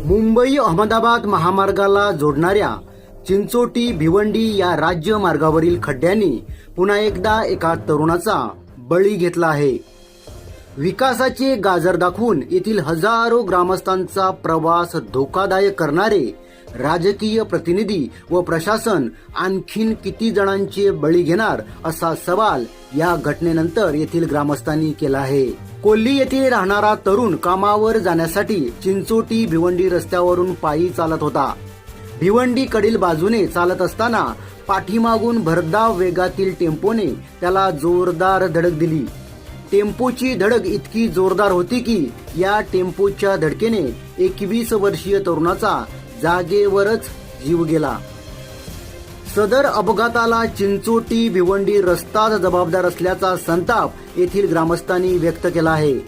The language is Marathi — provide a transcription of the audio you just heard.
मुंबई अहमदाबाद महामार्गाला जोडणाऱ्या चिंचोटी भिवंडी या राज्य मार्गावरील खड्ड्यांनी पुन्हा एकदा एका तरुणाचा बळी घेतला आहे. विकासाचे गाजर दाखवून येथील हजारो ग्रामस्थांचा प्रवास धोकादायक करणारे राजकीय प्रतिनिधी व प्रशासन आणखीन किती जणांचे बळी घेणार असा सवाल या घटनेनंतर येथील ग्रामस्थांनी केला आहे. कोल्ही येथे राहणारा तरुण कामावर जाण्यासाठी चिंचोटी भिवंडी रस्त्यावरून पायी चालत होता. भिवंडी कडील बाजूने चालत असताना पाठीमागून भरधाव वेगातील टेम्पोने त्याला जोरदार धडक दिली. टेम्पोची धडक इतकी जोरदार होती की या टेम्पोच्या धडकेने 21 वर्षीय तरुणाचा जागेवरच जीव गेला. सदर अपघाताला चिंचोटी भिवंडी रस्ताच जबाबदार असल्याचा संताप येथील ग्रामस्थांनी व्यक्त केला आहे.